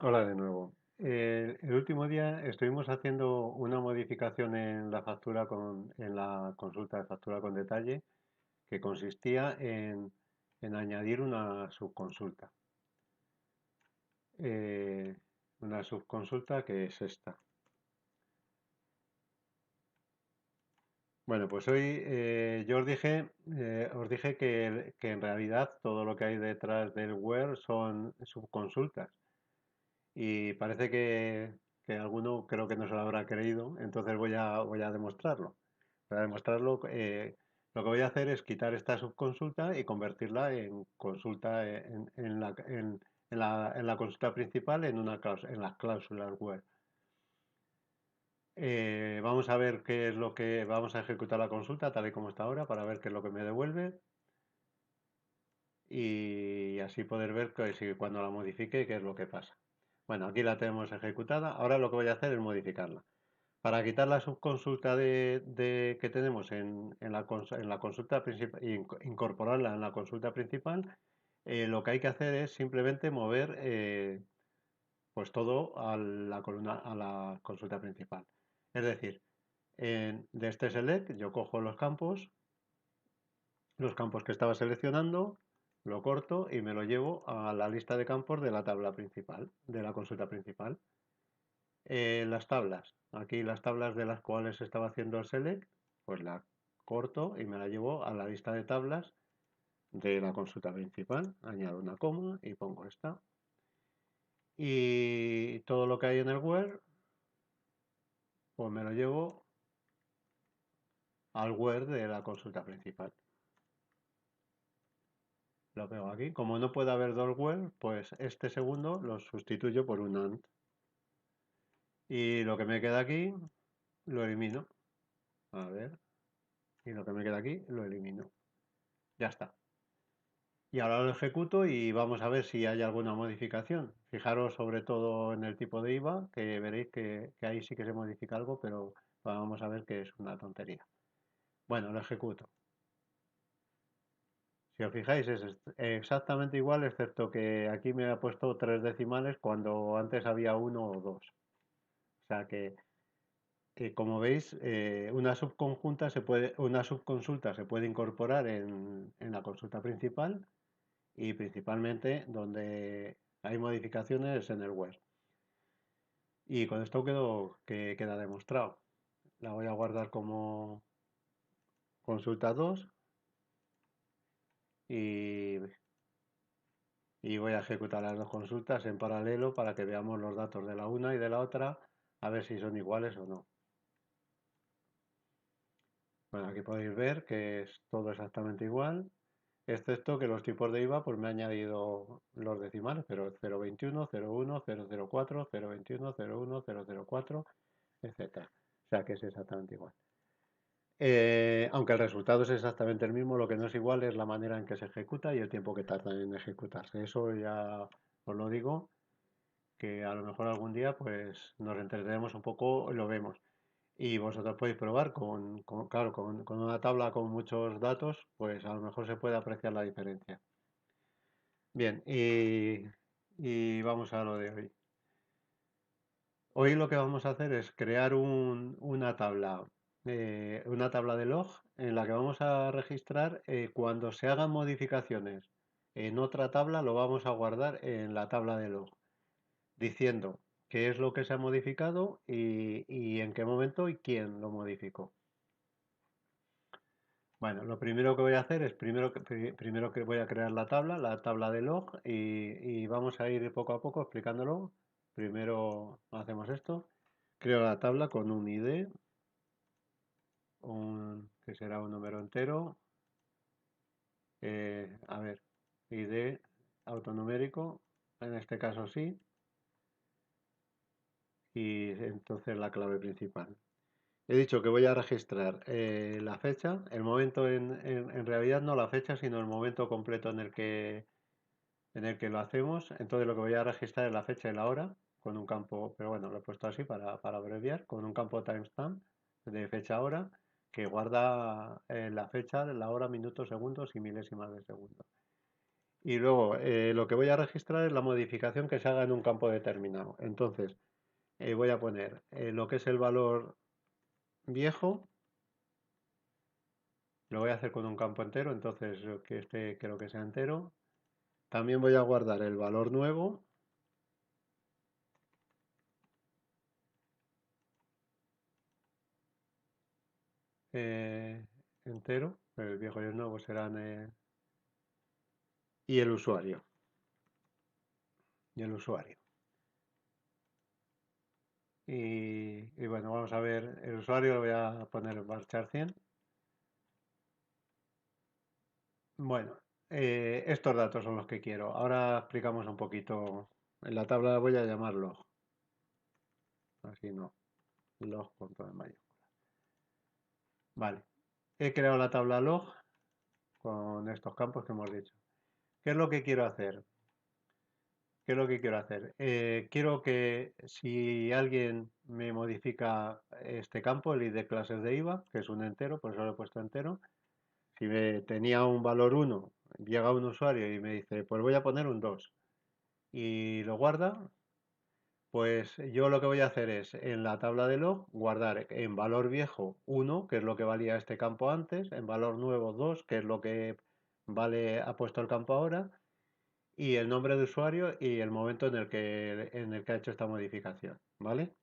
Hola de nuevo. El último día estuvimos haciendo una modificación en la factura en la consulta de factura con detalle que consistía en añadir eh, una subconsulta que es esta. Bueno, pues hoy yo os dije que en realidad todo lo que hay detrás del where son subconsultas. Y parece que alguno creo que no se lo habrá creído, entonces voy a demostrarlo. Para demostrarlo, lo que voy a hacer es quitar esta subconsulta y convertirla en consulta en la consulta principal en las cláusulas web. Vamos a ver qué es lo que vamos a ejecutar la consulta tal y como está ahora para ver qué es lo que me devuelve y así poder ver si cuando la modifique qué es lo que pasa. Bueno, aquí la tenemos ejecutada. Ahora lo que voy a hacer es modificarla. Para quitar la subconsulta que tenemos en la consulta principal e incorporarla en la consulta principal, lo que hay que hacer es simplemente mover pues todo a la columna, a la consulta principal. Es decir, de este select yo cojo los campos que estaba seleccionando, lo corto y me lo llevo a la lista de campos de la tabla principal, de la consulta principal. Las tablas, aquí las tablas de las cuales estaba haciendo el select, pues la corto y me la llevo a la lista de tablas de la consulta principal. Añado una coma y pongo esta. Y todo lo que hay en el where, pues me lo llevo al where de la consulta principal. Lo pego aquí. Como no puede haber dos where, pues este segundo lo sustituyo por un AND. Y lo que me queda aquí lo elimino. A ver. Y lo que me queda aquí lo elimino. Ya está. Y ahora lo ejecuto y vamos a ver si hay alguna modificación. Fijaros sobre todo en el tipo de IVA, que veréis que ahí sí que se modifica algo, pero vamos a ver que es una tontería. Bueno, lo ejecuto. Si os fijáis es exactamente igual, excepto que aquí me ha puesto tres decimales cuando antes había uno o dos. O sea que como veis, una subconsulta se puede incorporar en la consulta principal y principalmente donde hay modificaciones en el web. Y con esto queda demostrado. La voy a guardar como consulta 2 y, y voy a ejecutar las dos consultas en paralelo para que veamos los datos de la una y de la otra, a ver si son iguales o no. Bueno, aquí podéis ver que es todo exactamente igual, excepto que los tipos de IVA pues me ha añadido los decimales, pero 0,21, 0,1, 0,04, 0,21, 0,1, 0,04, etcétera. O sea que es exactamente igual. Aunque el resultado es exactamente el mismo, lo que no es igual es la manera en que se ejecuta y el tiempo que tarda en ejecutarse. Eso ya os lo digo, que a lo mejor algún día pues nos entretenemos un poco y lo vemos. Y vosotros podéis probar claro, con una tabla con muchos datos, pues a lo mejor se puede apreciar la diferencia. Bien, y vamos a lo de hoy. Hoy lo que vamos a hacer es crear una tabla de log en la que vamos a registrar cuando se hagan modificaciones en otra tabla, lo vamos a guardar en la tabla de log, diciendo qué es lo que se ha modificado y en qué momento y quién lo modificó. Bueno, lo primero que voy a hacer es primero que voy a crear la tabla de log y vamos a ir poco a poco explicándolo. Primero hacemos esto. Creo la tabla con un ID, que será un número entero. A ver, ID autonumérico, en este caso sí, y entonces la clave principal. He dicho que voy a registrar la fecha, el momento en realidad no la fecha, sino el momento completo en el que lo hacemos. Entonces lo que voy a registrar es la fecha y la hora con un campo, pero bueno, lo he puesto así para abreviar, con un campo timestamp de fecha hora que guarda la fecha, la hora, minutos, segundos y milésimas de segundo. Y luego lo que voy a registrar es la modificación que se haga en un campo determinado. Entonces, voy a poner lo que es el valor viejo, lo voy a hacer con un campo entero, entonces que este quiero que sea entero. También voy a guardar el valor nuevo, eh, entero, el viejo y el nuevo serán, y el usuario, y el usuario. Y bueno, vamos a ver, el usuario lo voy a poner marchar 100. Bueno, estos datos son los que quiero. Ahora explicamos un poquito. En la tabla voy a llamarlo, así no, log con todo en mayúscula. Vale, he creado la tabla log con estos campos que hemos dicho. ¿Qué es lo que quiero hacer? ¿Qué es lo que quiero hacer? Quiero que si alguien me modifica este campo, el id de clases de IVA, que es un entero, por eso lo he puesto entero, si tenía un valor 1, llega un usuario y me dice, pues voy a poner un 2 y lo guarda, pues yo lo que voy a hacer es en la tabla de log guardar en valor viejo 1, que es lo que valía este campo antes, en valor nuevo 2, que es lo que vale ha puesto el campo ahora, y el nombre de usuario y el momento en el que ha hecho esta modificación, ¿vale?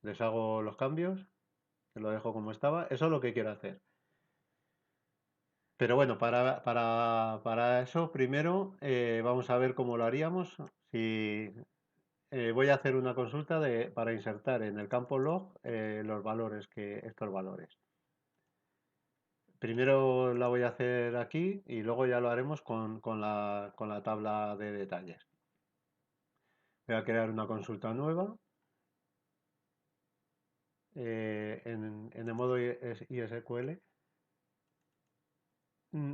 Les hago los cambios, lo dejo como estaba, eso es lo que quiero hacer. Pero bueno, para eso primero vamos a ver cómo lo haríamos. Si voy a hacer una consulta para insertar en el campo log los valores estos valores. Primero la voy a hacer aquí y luego ya lo haremos con la tabla de detalles. Voy a crear una consulta nueva en el modo ISQL.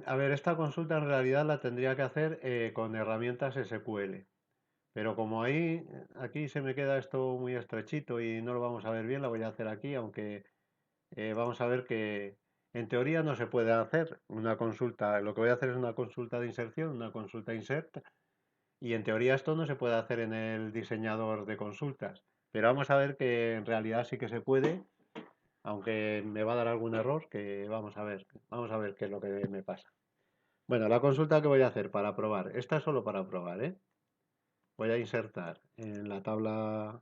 A ver, esta consulta en realidad la tendría que hacer con herramientas SQL. Pero como aquí se me queda esto muy estrechito y no lo vamos a ver bien, la voy a hacer aquí, aunque vamos a ver que en teoría no se puede hacer una consulta. Lo que voy a hacer es una consulta de inserción, una consulta insert, y en teoría esto no se puede hacer en el diseñador de consultas. Pero vamos a ver que en realidad sí que se puede, aunque me va a dar algún error, que vamos a ver qué es lo que me pasa. Bueno, la consulta que voy a hacer para probar, esta es solo para probar, ¿eh? Voy a insertar en la tabla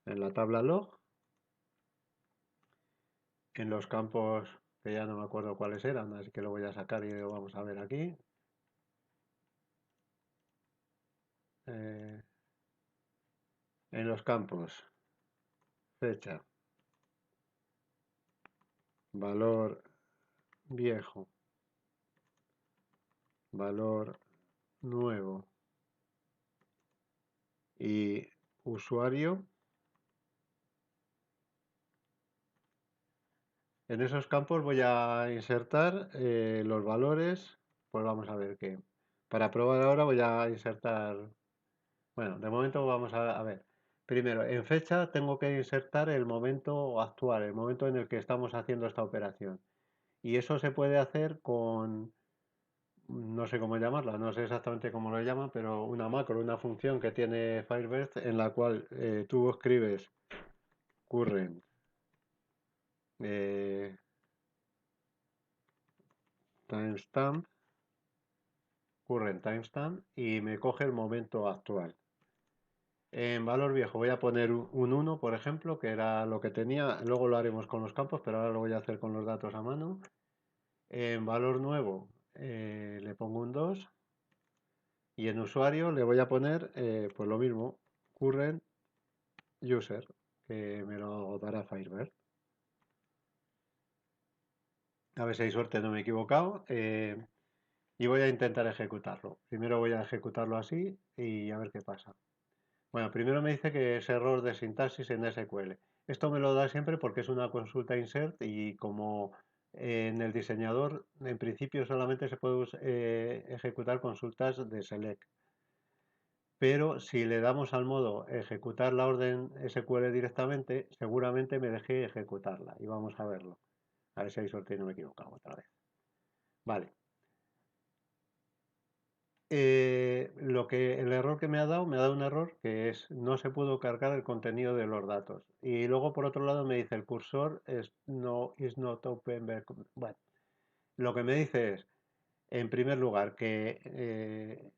log, en los campos que ya no me acuerdo cuáles eran, así que lo voy a sacar y lo vamos a ver aquí. Eh, en los campos, fecha, valor viejo, valor nuevo y usuario. En esos campos voy a insertar los valores, pues vamos a ver qué. Para probar ahora voy a insertar, bueno, de momento vamos a ver. Primero, en fecha tengo que insertar el momento actual, el momento en el que estamos haciendo esta operación. Y eso se puede hacer con, no sé cómo llamarla, no sé exactamente cómo lo llaman, pero una macro, una función que tiene Firebird en la cual tú escribes current eh, timestamp, current timestamp y me coge el momento actual. En valor viejo voy a poner un 1, por ejemplo, que era lo que tenía. Luego lo haremos con los campos, pero ahora lo voy a hacer con los datos a mano. En valor nuevo le pongo un 2 y en usuario le voy a poner pues lo mismo, current user, que me lo dará Firebird. A ver si hay suerte, no me he equivocado. Y voy a intentar ejecutarlo. Primero voy a ejecutarlo así y a ver qué pasa. Bueno, primero me dice que es error de sintaxis en SQL. Esto me lo da siempre porque es una consulta insert y como en el diseñador en principio solamente se puede ejecutar consultas de select. Pero si le damos al modo ejecutar la orden SQL directamente, seguramente me deje ejecutarla. Y vamos a verlo. A ver si hay suerte y no me he equivocado otra vez. Vale. El error que me ha dado un error que es no se pudo cargar el contenido de los datos. Y luego por otro lado me dice el cursor is not open. Bueno, lo que me dice es, en primer lugar, que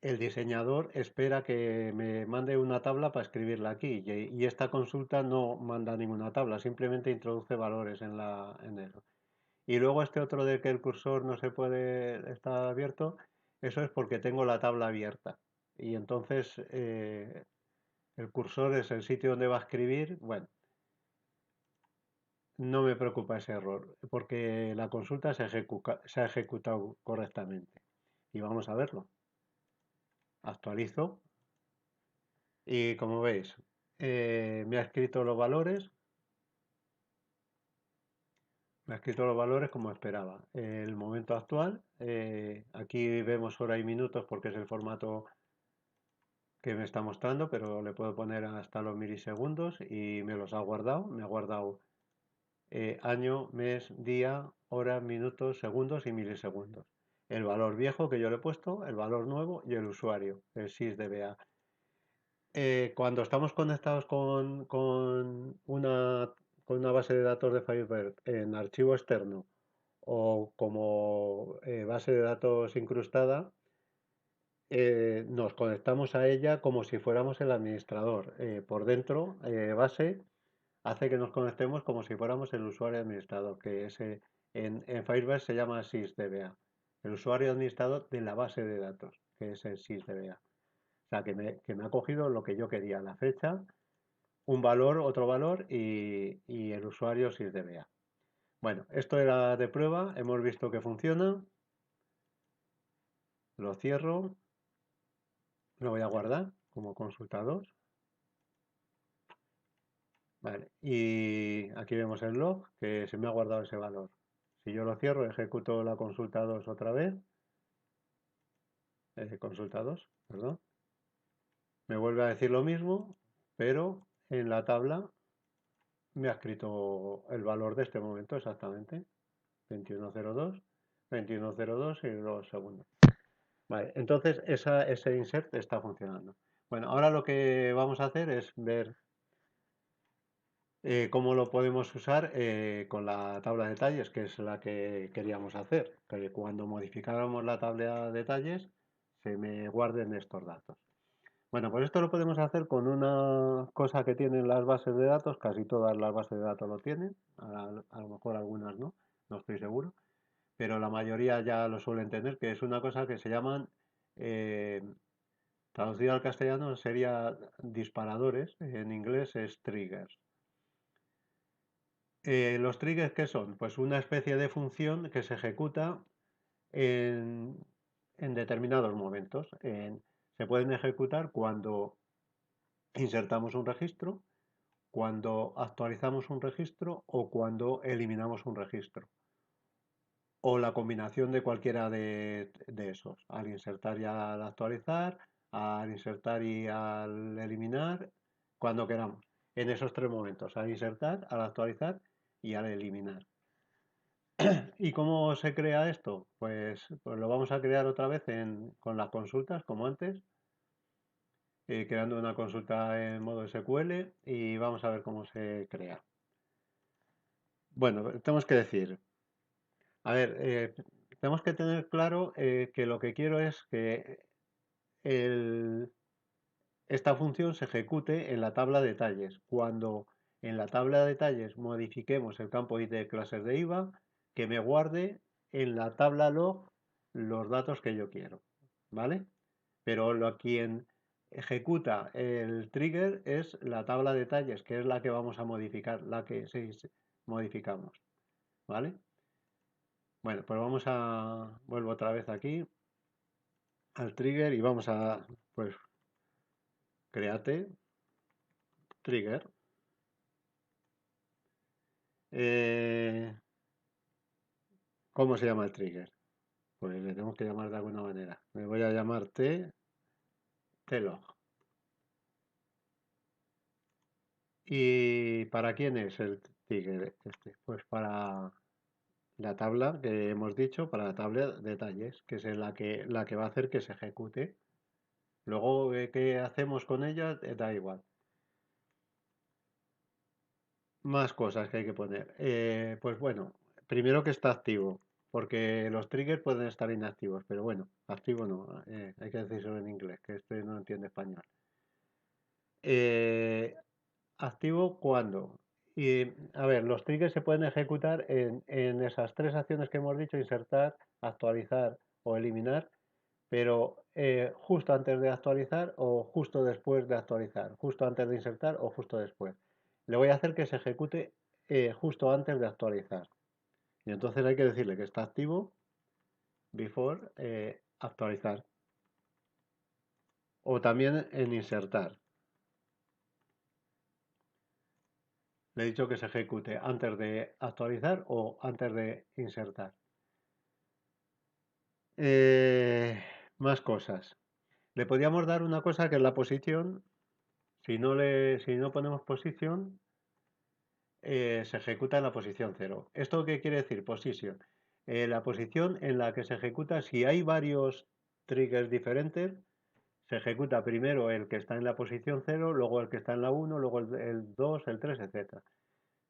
el diseñador espera que me mande una tabla para escribirla aquí y esta consulta no manda ninguna tabla, simplemente introduce valores en eso. Y luego este otro de que el cursor no se puede estar abierto, eso es porque tengo la tabla abierta. Y entonces el cursor es el sitio donde va a escribir. Bueno, no me preocupa ese error, porque la consulta se ha ejecutado correctamente. Y vamos a verlo. Actualizo y como veis, me ha escrito los valores. Me ha escrito los valores como esperaba. El momento actual, aquí vemos hora y minutos porque es el formato que me está mostrando, pero le puedo poner hasta los milisegundos y me los ha guardado. Me ha guardado año, mes, día, hora, minutos, segundos y milisegundos. El valor viejo que yo le he puesto, el valor nuevo y el usuario, el sysdba. Cuando estamos conectados con una base de datos de Firebird en archivo externo o como base de datos incrustada, nos conectamos a ella como si fuéramos el administrador. Por dentro, base hace que nos conectemos como si fuéramos el usuario administrador, que en Firebase se llama sysdba, el usuario administrador de la base de datos, que es el sysdba. O sea, que me ha cogido lo que yo quería, la fecha, un valor, otro valor y el usuario sysdba. Bueno, esto era de prueba, hemos visto que funciona, lo cierro, lo voy a guardar como consultador. Vale, y aquí vemos el log que se me ha guardado ese valor. Si yo lo cierro, ejecuto la consulta 2 otra vez, consulta 2, perdón, me vuelve a decir lo mismo, pero en la tabla me ha escrito el valor de este momento exactamente, 2102, 2102 y los segundos. Vale, entonces ese insert está funcionando. Bueno, ahora lo que vamos a hacer es ver cómo lo podemos usar con la tabla de detalles, que es la que queríamos hacer. Que cuando modificáramos la tabla de detalles, se me guarden estos datos. Bueno, pues esto lo podemos hacer con una cosa que tienen las bases de datos, casi todas las bases de datos lo tienen, a lo mejor algunas no, no estoy seguro, pero la mayoría ya lo suelen tener, que es una cosa que se llaman, eh, traducido al castellano sería disparadores, en inglés es triggers. ¿Los triggers qué son? Pues una especie de función que se ejecuta en, en determinados momentos. Se pueden ejecutar cuando insertamos un registro, cuando actualizamos un registro o cuando eliminamos un registro. O la combinación de cualquiera de esos. Al insertar y al actualizar, al insertar y al eliminar, cuando queramos. En esos tres momentos, al insertar, al actualizar y al eliminar. ¿Y cómo se crea esto? Pues lo vamos a crear otra vez con las consultas, como antes, creando una consulta en modo SQL y vamos a ver cómo se crea. Bueno, tenemos que decir, a ver, tenemos que tener claro que lo que quiero es que el- esta función se ejecute en la tabla de detalles. Cuando en la tabla de detalles modifiquemos el campo id de clases de IVA, que me guarde en la tabla log los datos que yo quiero, ¿vale? Pero quien ejecuta el trigger es la tabla de detalles, que es la que vamos a modificar, la que sí, modificamos, ¿vale? Bueno, pues vuelvo otra vez aquí al trigger y vamos a, pues, create trigger. Eh, ¿Cómo se llama el trigger? Pues le tenemos que llamar de alguna manera. Me voy a llamar tlog. ¿Y para quién es el trigger este? Pues para la tabla que hemos dicho para la tabla de detalles, que es la que va a hacer que se ejecute. Luego, ¿qué hacemos con ella? Da igual. Más cosas que hay que poner. Pues bueno, primero que está activo, porque los triggers pueden estar inactivos, pero bueno, activo no, hay que decirlo en inglés, que este no entiende español. Eh, ¿Activo cuándo? Y a ver, los triggers se pueden ejecutar en esas tres acciones que hemos dicho: insertar, actualizar o eliminar, pero justo antes de actualizar o justo después de actualizar, justo antes de insertar o justo después. Le voy a hacer que se ejecute justo antes de actualizar. Y entonces hay que decirle que está activo before actualizar. O también en insertar. Le he dicho que se ejecute antes de actualizar o antes de insertar. Eh, Más cosas. Le podríamos dar una cosa que es la posición. Si no ponemos posición, se ejecuta en la posición cero. ¿Esto qué quiere decir? Position. La posición en la que se ejecuta, si hay varios triggers diferentes, se ejecuta primero el que está en la posición cero, luego el que está en la uno, luego el 2, el 3, etcétera.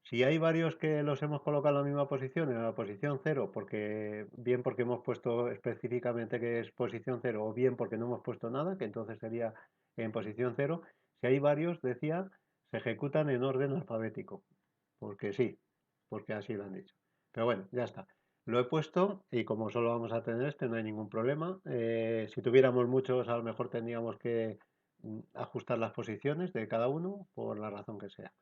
Si hay varios que los hemos colocado en la misma posición, en la posición cero, bien porque hemos puesto específicamente que es posición cero, o bien porque no hemos puesto nada, que entonces sería en posición cero, si hay varios, decía, se ejecutan en orden alfabético, porque sí, porque así lo han dicho. Pero bueno, ya está. Lo he puesto y como solo vamos a tener este, no hay ningún problema. Si tuviéramos muchos, a lo mejor tendríamos que ajustar las posiciones de cada uno por la razón que sea.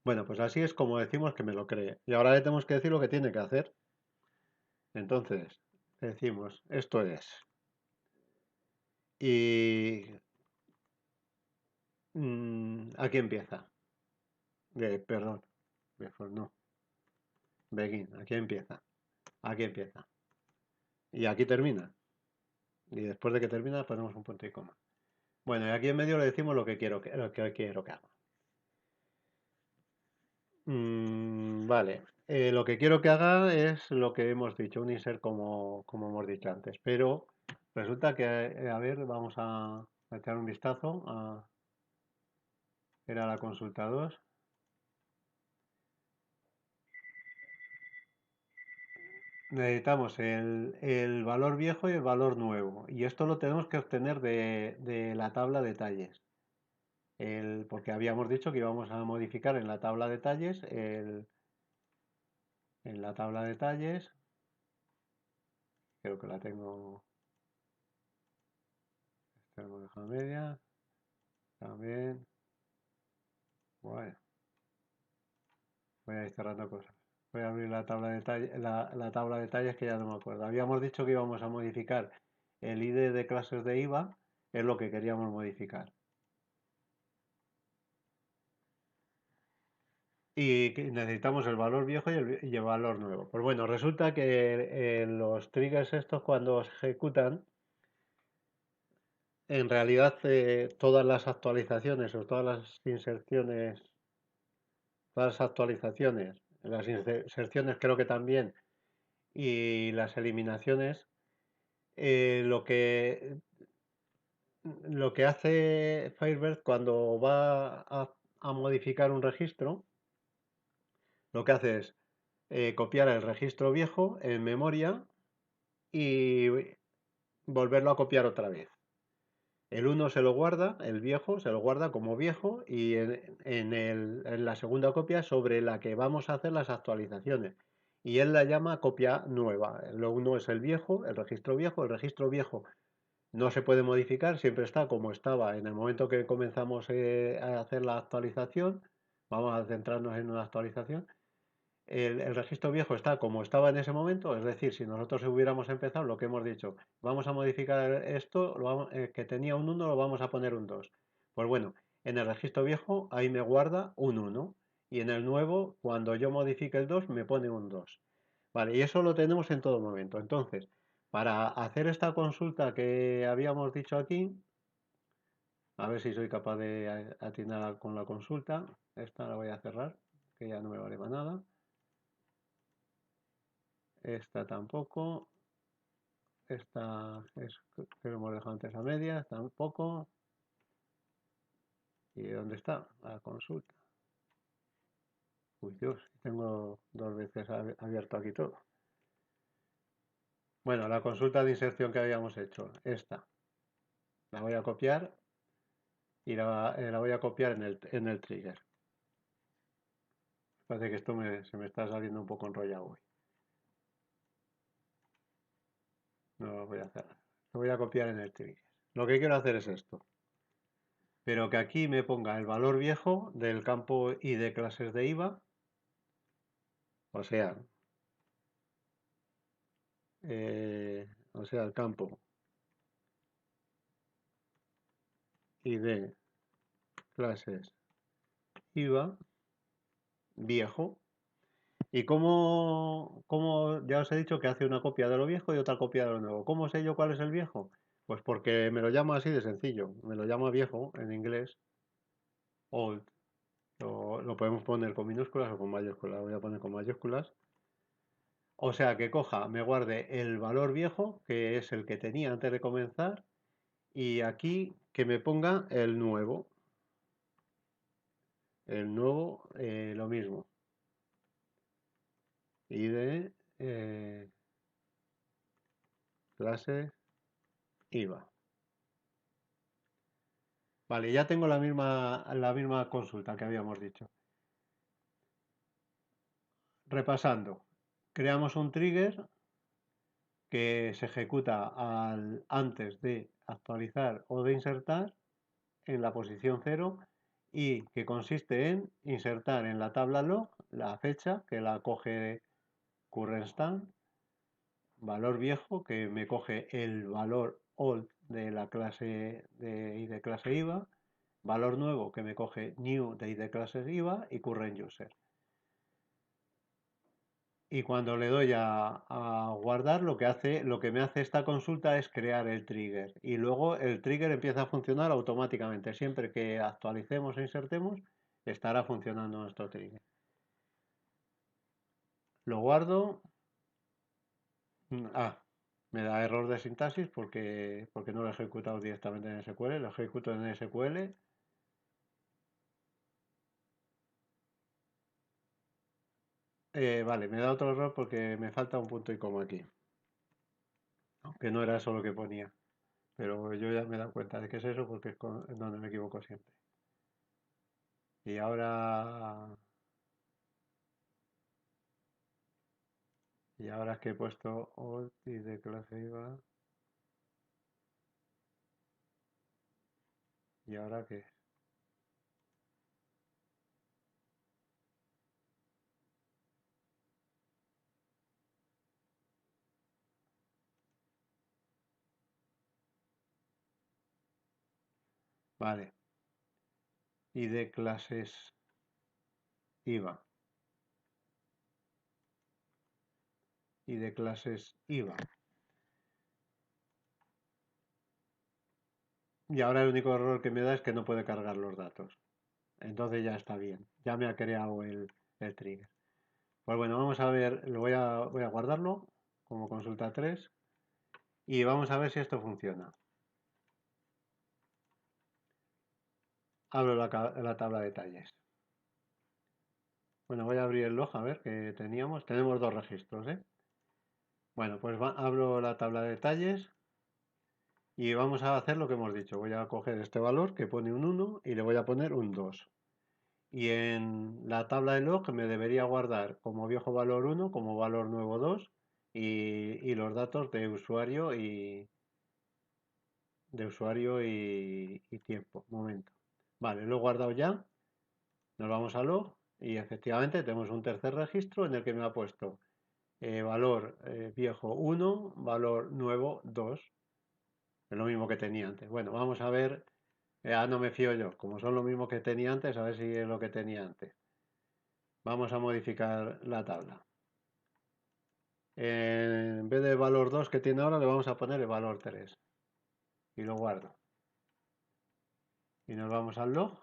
Bueno, pues así es como decimos que me lo cree. Y ahora le tenemos que decir lo que tiene que hacer. Entonces, decimos, esto es. Y aquí empieza. Perdón, before, no. Begin, aquí empieza. Aquí empieza. Y aquí termina. Y después de que termina ponemos un punto y coma. Bueno, y aquí en medio le decimos lo que quiero que haga. Vale. Lo que quiero que haga es lo que hemos dicho, un insert como hemos dicho antes. Pero resulta que, a ver, vamos a echar un vistazo. Era la consulta 2. Necesitamos el valor viejo y el valor nuevo. Y esto lo tenemos que obtener de la tabla detalles. Porque habíamos dicho que íbamos a modificar en la tabla detalles. En la tabla detalles, creo que la tengo. Tenemos la media. También. Bueno, voy a ir cerrando cosas. Voy a abrir la tabla de detalles que ya no me acuerdo. Habíamos dicho que íbamos a modificar el ID de clases de IVA, es lo que queríamos modificar. Y que necesitamos el valor viejo y el valor nuevo. Pues bueno, resulta que los triggers estos cuando se ejecutan, en realidad todas las actualizaciones o todas las inserciones, todas las actualizaciones, las inserciones creo que también, y las eliminaciones, eh, lo que, lo que hace Firebird cuando va a modificar un registro, lo que hace es copiar el registro viejo en memoria y volverlo a copiar otra vez. El uno se lo guarda, el viejo se lo guarda como viejo y en la segunda copia sobre la que vamos a hacer las actualizaciones. Y él la llama copia nueva. Lo uno es el registro viejo no se puede modificar, siempre está como estaba en el momento que comenzamos a hacer la actualización. Vamos a centrarnos en una actualización. El registro viejo está como estaba en ese momento, es decir, si nosotros hubiéramos empezado lo que hemos dicho, vamos a modificar esto, que tenía un uno lo vamos a poner un 2. Pues bueno, en el registro viejo ahí me guarda un uno y en el nuevo, cuando yo modifique el 2 me pone un 2. Vale, y eso lo tenemos en todo momento. Entonces, para hacer esta consulta que habíamos dicho aquí, a ver si soy capaz de atinar con la consulta. Esta la voy a cerrar, que ya no me vale para nada. esta tampoco, esta es que lo hemos dejado antes a medias, tampoco. ¿Y dónde está la consulta? Uy, Dios, tengo dos veces abierto aquí todo. Bueno, la consulta de inserción que habíamos hecho, esta, la voy a copiar y la voy a copiar en el trigger. Parece que esto se me está saliendo un poco enrollado hoy. No lo voy a hacer. Lo voy a copiar en el trigger. Lo que quiero hacer es esto. Pero que aquí me ponga el valor viejo del campo ID clases de IVA. O o sea, el campo ID clases IVA viejo. ¿Y cómo ya os he dicho que hace una copia de lo viejo y otra copia de lo nuevo? ¿Cómo sé yo cuál es el viejo? Pues porque me lo llama así de sencillo. Me lo llama viejo en inglés, old. Lo podemos poner con minúsculas o con mayúsculas. Lo voy a poner con mayúsculas. O sea, que coja, me guarde el valor viejo, que es el que tenía antes de comenzar, y aquí que me ponga el nuevo. El nuevo, lo mismo. ID, clase, IVA. Vale, ya tengo la misma consulta que habíamos dicho. Repasando, creamos un trigger que se ejecuta antes de actualizar o de insertar en la posición 0 y que consiste en insertar en la tabla log la fecha que la coge current stamp, valor viejo que me coge el valor old de la clase de ID clase IVA, valor nuevo que me coge new de ID clase IVA y current user. Y cuando le doy a guardar, lo que me hace esta consulta es crear el trigger. Y luego el trigger empieza a funcionar automáticamente. Siempre que actualicemos e insertemos, estará funcionando nuestro trigger. Lo guardo. Ah, me da error de sintaxis porque no lo he ejecutado directamente en SQL. Lo ejecuto en SQL. Vale, me da otro error porque me falta un punto y coma aquí. Aunque no era eso lo que ponía. Pero yo ya me he dado cuenta de que es eso porque es donde me equivoco siempre. Y ahora que he puesto old y de clase IVA, ¿y ahora qué? Vale, y de clases IVA. Y de clases IVA. Y ahora el único error que me da es que no puede cargar los datos. Entonces ya está bien. Ya me ha creado el trigger. Pues bueno, vamos a ver, voy a guardarlo como consulta 3 y vamos a ver si esto funciona. Abro la tabla de detalles. Bueno, voy a abrir el log a ver qué teníamos. Tenemos dos registros, ¿eh? Bueno, pues abro la tabla de detalles y vamos a hacer lo que hemos dicho. Voy a coger este valor que pone un 1 y le voy a poner un 2. Y en la tabla de log me debería guardar como viejo valor 1, como valor nuevo 2 y los datos de usuario y tiempo. Momento. Vale, lo he guardado ya. Nos vamos a log y efectivamente tenemos un tercer registro en el que me ha puesto valor viejo 1, valor nuevo 2. Es lo mismo que tenía antes. Bueno, vamos a ver. No me fío yo. Como son lo mismo que tenía antes, a ver si es lo que tenía antes. Vamos a modificar la tabla. En vez del valor 2 que tiene ahora, le vamos a poner el valor 3. Y lo guardo. Y nos vamos al log.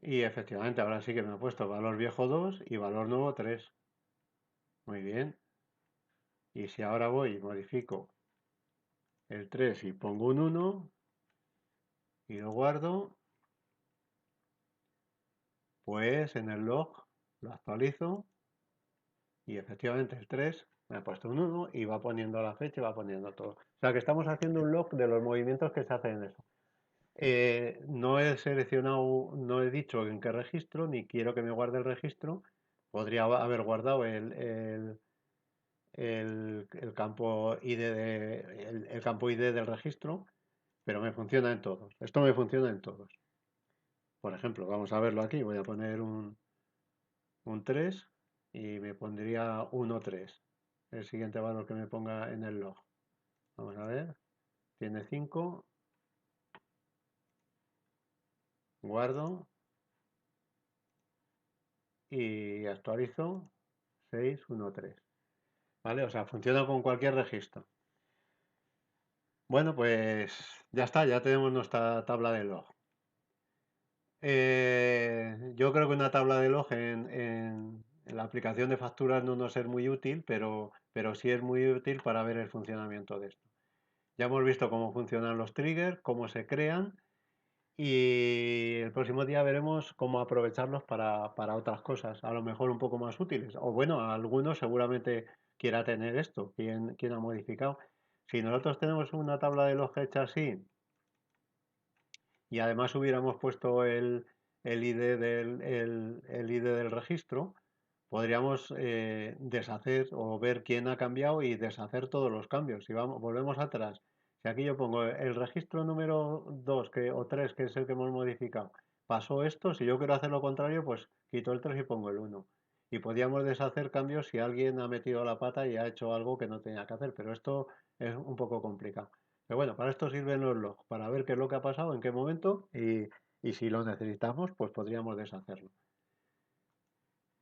Y efectivamente, ahora sí que me ha puesto valor viejo 2 y valor nuevo 3. Muy bien. Y si ahora voy y modifico el 3 y pongo un 1 y lo guardo, pues en el log lo actualizo y efectivamente el 3 me ha puesto un 1 y va poniendo la fecha y va poniendo todo. O sea que estamos haciendo un log de los movimientos que se hacen en eso. No he seleccionado, no he dicho en qué registro, ni quiero que me guarde el registro. Podría haber guardado el campo ID el campo ID del registro, pero me funciona en todos. Esto me funciona en todos. Por ejemplo, vamos a verlo aquí. Voy a poner un 3 y me pondría 1,3. El siguiente valor que me ponga en el log. Vamos a ver. Tiene 5. Guardo y actualizo 6,1,3. ¿Vale? O sea, funciona con cualquier registro. Bueno, pues ya está, ya tenemos nuestra tabla de log. Yo creo que una tabla de log en la aplicación de facturas no nos es muy útil, pero sí es muy útil para ver el funcionamiento de esto. Ya hemos visto cómo funcionan los triggers, cómo se crean y el próximo día veremos cómo aprovecharlos para otras cosas, a lo mejor un poco más útiles. O bueno, algunos seguramente quiera tener esto, quien ha modificado. Si nosotros tenemos una tabla de log hecha así y además hubiéramos puesto el ID el ID del registro, podríamos deshacer o ver quién ha cambiado y deshacer todos los cambios. Si vamos, volvemos atrás, si aquí yo pongo el registro número 2 o 3 que es el que hemos modificado, pasó esto, si yo quiero hacer lo contrario, pues quito el 3 y pongo el uno. Y podríamos deshacer cambios si alguien ha metido la pata y ha hecho algo que no tenía que hacer, pero esto es un poco complicado. Pero bueno, para esto sirven los logs, para ver qué es lo que ha pasado, en qué momento y si lo necesitamos, pues podríamos deshacerlo.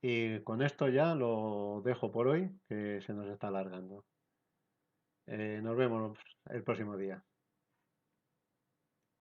Y con esto ya lo dejo por hoy, que se nos está alargando. Nos vemos el próximo día.